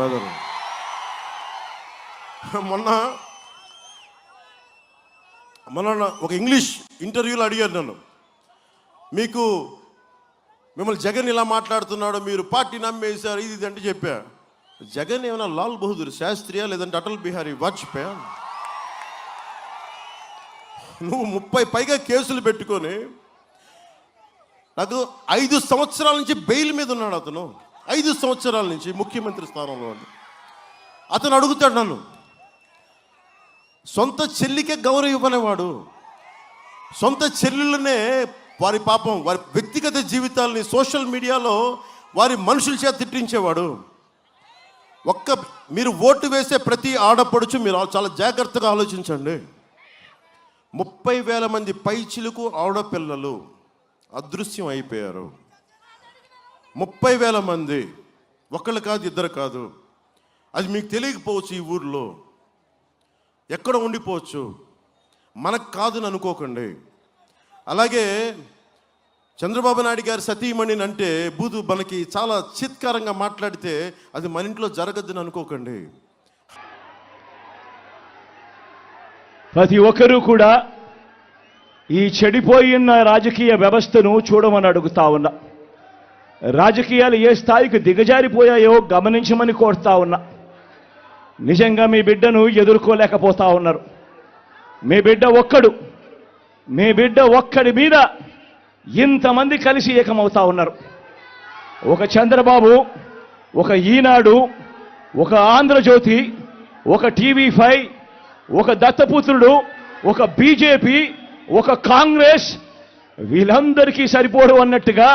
Brother మొన్న ఒక English ఇంటర్వ్యూలో అడిగారు నన్ను, మిమ్మల్ని జగన్ ఇలా మాట్లాడుతున్నాడు, మీరు పార్టీ నమ్మేశారు ఇది అంటే చెప్పా. జగన్ ఏమైనా లాల్ బహదూర్ శాస్త్రియా లేదంటే అటల్ బిహారీ వాజ్పేయి? నువ్వు 30 పైగా కేసులు పెట్టుకొని నాకు 5 సంవత్సరాల నుంచి బెయిల్ మీద ఉన్నాడు అతను. 5 సంవత్సరాల నుంచి ముఖ్యమంత్రి స్థానంలో అతను అడుగుతాడు నన్ను, సొంత చెల్లికే గౌరవం ఇవ్వనేవాడు, సొంత చెల్లెళ్ళనే వారి పాపం వారి వ్యక్తిగత జీవితాలని సోషల్ మీడియాలో వారి మనుషుల చేత తిట్టించేవాడు. మీరు ఓటు వేసే ప్రతి ఆడపడుచు మీరు చాలా జాగ్రత్తగా ఆలోచించండి. 30,000 మంది పైచిలకు ఆడపిల్లలు అదృశ్యం అయిపోయారు. 30,000 మంది, ఒకళ్ళు కాదు ఇద్దరు కాదు. అది మీకు తెలియకపోవచ్చు, ఈ ఊర్లో ఎక్కడ ఉండిపోవచ్చు, మనకు కాదని అనుకోకండి. అలాగే చంద్రబాబు నాయుడు గారి సతీమణిని అంటే బూదు మనకి చాలా చిత్కారంగా మాట్లాడితే అది మన ఇంట్లో జరగద్దని అనుకోకండి. ప్రతి ఒక్కరూ కూడా ఈ చెడిపోయిన రాజకీయ వ్యవస్థను చూడమని అడుగుతా ఉన్నా. రాజకీయాలు ఏ స్థాయికి దిగజారిపోయాయో గమనించమని కోరుతా ఉన్నా. నిజంగా మీ బిడ్డను ఎదుర్కోలేకపోతా ఉన్నారు. మీ బిడ్డ ఒక్కడి మీద ఇంతమంది కలిసి ఏకమవుతా ఉన్నారు. ఒక చంద్రబాబు, ఒక ఈనాడు, ఒక ఆంధ్రజ్యోతి, ఒక టీవీ5, ఒక దత్తపుత్రుడు, ఒక బీజేపీ, ఒక కాంగ్రెస్, వీళ్ళందరికీ సరిపోడు అన్నట్టుగా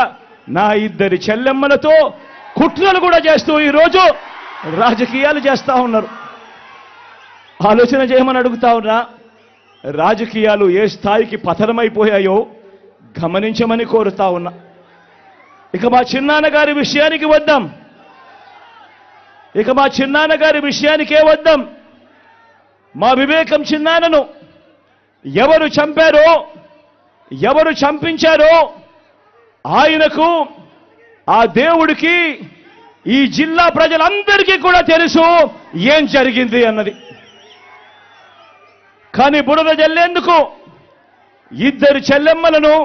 నా 2 చెల్లెమ్మలతో కుట్రలు కూడా చేస్తూ ఈరోజు రాజకీయాలు చేస్తూ ఉన్నారు. ఆలోచన చేయమని అడుగుతా ఉన్నా. రాజకీయాలు ఏ స్థాయికి పతనమైపోయాయో గమనించమని కోరుతా ఉన్నా. ఇక మా చిన్నాన్నగారి విషయానికే వద్దాం. మా వివేకం చిన్నాన్నను ఎవరు చంపారో, ఎవరు చంపించారో ఆయనకు, ఆ దేవుడికి, ఈ జిల్లా ప్రజలందరికీ కూడా తెలుసు ఏం జరిగింది అన్నది. కానీ బురద జల్లేందుకు 2 చెల్లెమ్మలను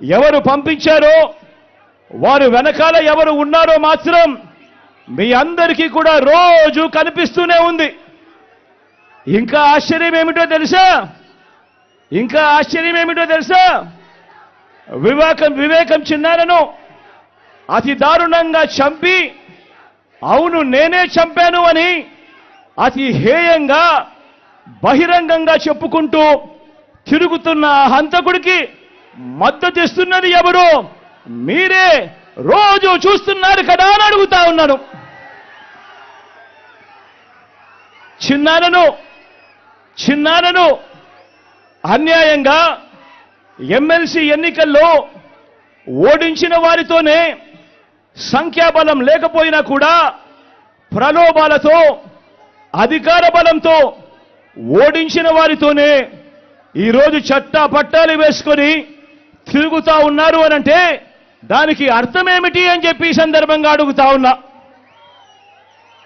ఎవరు పంపించారో, వారు వెనకాల ఎవరు ఉన్నారో మాత్రం మీ అందరికీ కూడా రోజు కనిపిస్తూనే ఉంది. ఇంకా ఆశ్చర్యం ఏమిటో తెలుసా? వివేకం చిన్నారను అతి దారుణంగా చంపి, అవును నేనే చంపాను అని అతి హేయంగా బహిరంగంగా చెప్పుకుంటూ తిరుగుతున్న హంతకుడికి మద్దతు ఇస్తున్నది ఎవరు? మీరే రోజు చూస్తున్నారు కదా అని అడుగుతా ఉన్నాను. చిన్నారను అన్యాయంగా ఎమ్మెల్సీ ఎన్నికల్లో ఓడించిన వారితోనే, సంఖ్యాబలం లేకపోయినా కూడా ప్రలోభాలతో, అధికార బలంతో ఓడించిన వారితోనే ఈరోజు చట్టా పట్టాలు వేసుకొని తిరుగుతా ఉన్నారు అనంటే దానికి అర్థమేమిటి అని చెప్పి ఈ సందర్భంగా అడుగుతా ఉన్నా.